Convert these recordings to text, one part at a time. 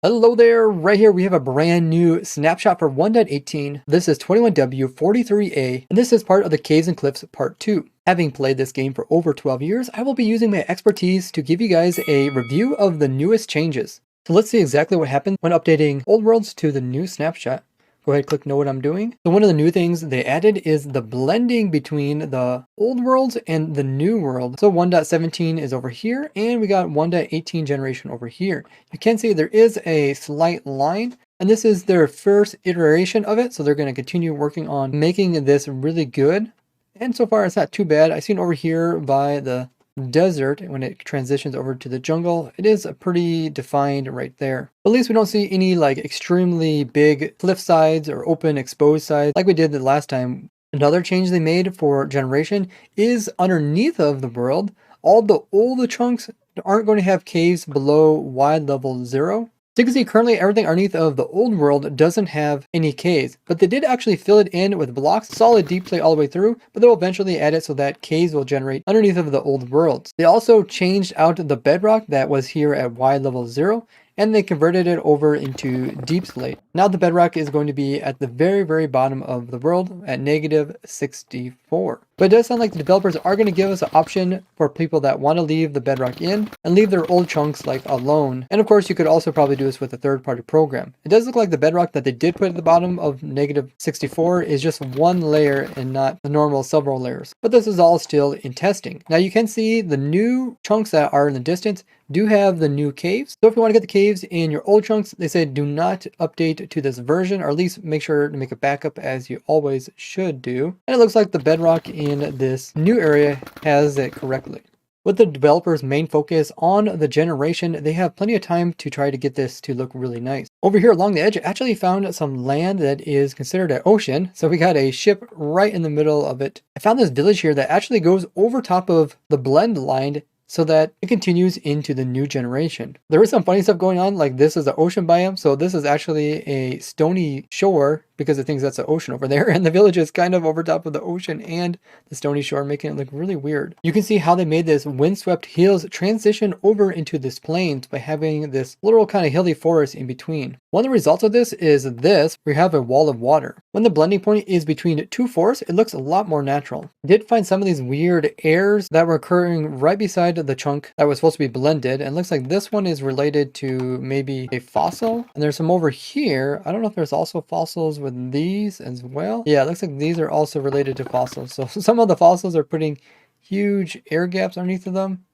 Hello there, right here we have a brand new snapshot for 1.18. This is 21W43A, and this is part of the Caves and Cliffs Part 2. Having played this game for over 12 years, I will be using my expertise to give you guys a review of the newest changes. So let's see exactly what happened when updating old worlds to the new snapshot. Go ahead, click know what I'm doing. So one of the new things they added is the blending between the old worlds and the new world. So 1.17 is over here, and we got 1.18 generation over here. You can see there is a slight line, and this is their first iteration of it. So they're going to continue working on making this really good. And so far it's not too bad. I've seen over here by the desert, when it transitions over to the jungle, it is pretty defined right there. At least we don't see any like extremely big cliff sides or open exposed sides like we did the last time. Another change they made for generation is underneath of the world, all the old chunks aren't going to have caves below wide level 0. So you can see currently everything underneath of the old world doesn't have any caves, but they did actually fill it in with blocks, solid deep slate all the way through, but they'll eventually add it so that caves will generate underneath of the old worlds. They also changed out the bedrock that was here at wide level 0, and they converted it over into deep slate. Now the bedrock is going to be at the very bottom of the world at -64. But it does sound like the developers are going to give us an option for people that want to leave the bedrock in and leave their old chunks like alone. And of course you could also probably do this with a third-party program. It does look like the bedrock that they did put at the bottom of -64 is just one layer and not the normal several layers. But this is all still in testing. Now you can see the new chunks that are in the distance do have the new caves. So if you want to get the caves in your old chunks, they say do not update to this version, or at least make sure to make a backup as you always should do. And it looks like the bedrock in this new area has it correctly. With the developers' main focus on the generation, they have plenty of time to try to get this to look really nice. Over here along the edge, I actually found some land that is considered an ocean. So we got a ship right in the middle of it. I found this village here that actually goes over top of the blend line so that it continues into the new generation. There is some funny stuff going on, like this is an ocean biome, so this is actually a stony shore because it thinks that's the ocean over there, and the village is kind of over top of the ocean and the stony shore, making it look really weird. You can see how they made this windswept hills transition over into this plains by having this little kind of hilly forest in between. One of the results of this is this, we have a wall of water. When the blending point is between two forests, it looks a lot more natural. I did find some of these weird airs that were occurring right beside the chunk that was supposed to be blended, and it looks like this one is related to maybe a fossil, and there's some over here. I don't know if there's also fossils with these as well. Yeah, it looks like these are also related to fossils. So some of the fossils are putting huge air gaps underneath of them,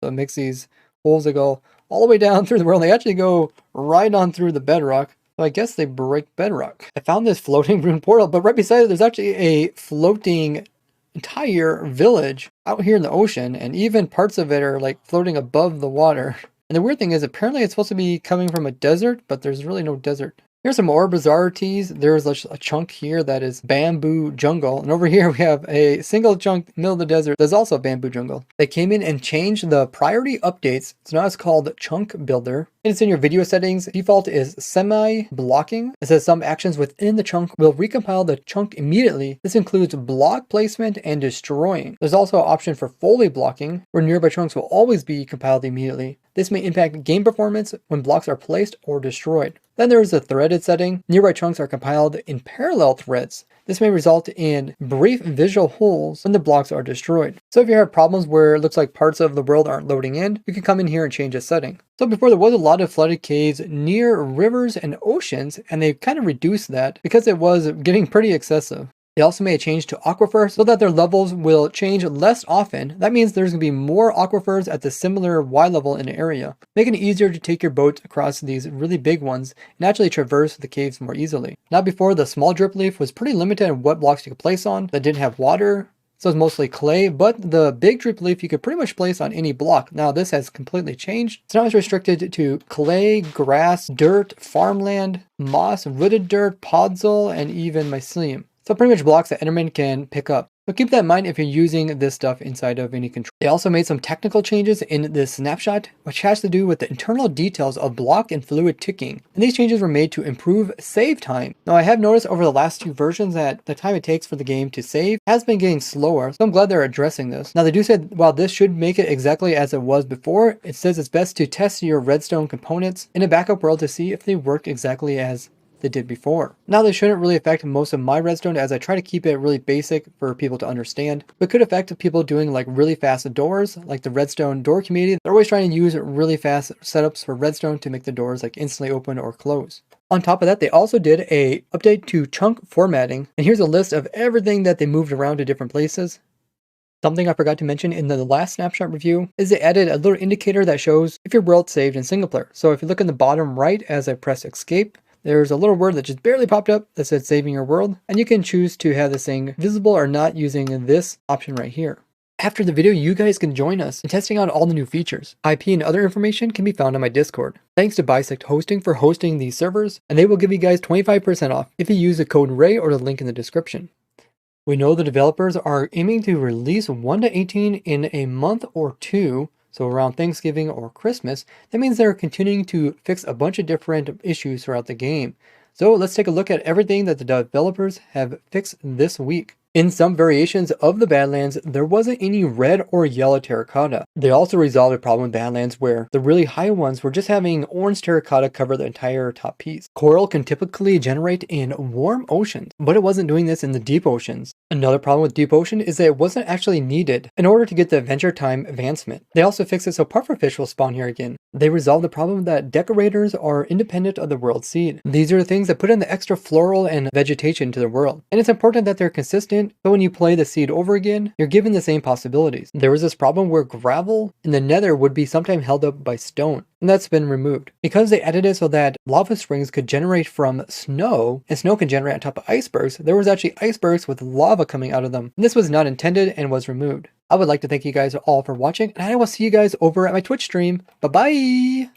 so it makes these holes that go all the way down through the world. They actually go right on through the bedrock. So I guess they break bedrock. I found this floating rune portal, but right beside it there's actually a floating entire village out here in the ocean, and even parts of it are like floating above the water. And the weird thing is apparently it's supposed to be coming from a desert, but there's really no desert. Here's some more bizarrities. There's a chunk here that is bamboo jungle. And over here we have a single chunk middle of the desert. There's also a bamboo jungle. They came in and changed the priority updates. So now it's called Chunk Builder. And it's in your video settings. Default is semi-blocking. It says some actions within the chunk will recompile the chunk immediately. This includes block placement and destroying. There's also an option for fully blocking, where nearby chunks will always be compiled immediately. This may impact game performance when blocks are placed or destroyed. Then there is a threaded setting. Nearby chunks are compiled in parallel threads. This may result in brief visual holes when the blocks are destroyed. So if you have problems where it looks like parts of the world aren't loading in, you can come in here and change this setting. So before there was a lot of flooded caves near rivers and oceans, and they kind of reduced that because it was getting pretty excessive. They also made a change to aquifers so that their levels will change less often. That means there's going to be more aquifers at the similar Y level in the area, making it easier to take your boat across these really big ones and actually traverse the caves more easily. Now before, the small drip leaf was pretty limited on what blocks you could place on that didn't have water. So it's mostly clay, but the big drip leaf you could pretty much place on any block. Now this has completely changed. So now it's restricted to clay, grass, dirt, farmland, moss, rooted dirt, podzol, and even mycelium. So pretty much blocks that Enderman can pick up. So keep that in mind if you're using this stuff inside of any control. They also made some technical changes in this snapshot, which has to do with the internal details of block and fluid ticking. And these changes were made to improve save time. Now I have noticed over the last two versions that the time it takes for the game to save has been getting slower, so I'm glad they're addressing this. Now they do say while this should make it exactly as it was before, it says it's best to test your redstone components in a backup world to see if they work exactly as they did before. Now they shouldn't really affect most of my redstone as I try to keep it really basic for people to understand, but could affect people doing like really fast doors, like the redstone door community. They're always trying to use really fast setups for redstone to make the doors like instantly open or close. On top of that, they also did a update to chunk formatting, and here's a list of everything that they moved around to different places. Something I forgot to mention in the last snapshot review is they added a little indicator that shows if your world saved in single player. So if you look in the bottom right as I press escape, there's a little word that just barely popped up that said saving your world, and you can choose to have this thing visible or not using this option right here. After the video, you guys can join us in testing out all the new features. IP and other information can be found on my Discord. Thanks to Bisect Hosting for hosting these servers, and they will give you guys 25% off if you use the code RAY or the link in the description. We know the developers are aiming to release 1.18 in a month or two, so around Thanksgiving or Christmas. That means they're continuing to fix a bunch of different issues throughout the game. So let's take a look at everything that the developers have fixed this week. In some variations of the Badlands, there wasn't any red or yellow terracotta. They also resolved a problem with Badlands where the really high ones were just having orange terracotta cover the entire top piece. Coral can typically generate in warm oceans, but it wasn't doing this in the deep oceans. Another problem with deep ocean is that it wasn't actually needed in order to get the adventure time advancement. They also fixed it so pufferfish will spawn here again. They resolved the problem that decorators are independent of the world seed. These are the things that put in the extra floral and vegetation to the world. And it's important that they're consistent, but when you play the seed over again, you're given the same possibilities. There was this problem where gravel in the nether would be sometimes held up by stone, and that's been removed. Because they added it so that lava springs could generate from snow, and snow can generate on top of icebergs, there was actually icebergs with lava coming out of them. And this was not intended and was removed. I would like to thank you guys all for watching, and I will see you guys over at my Twitch stream. Bye-bye!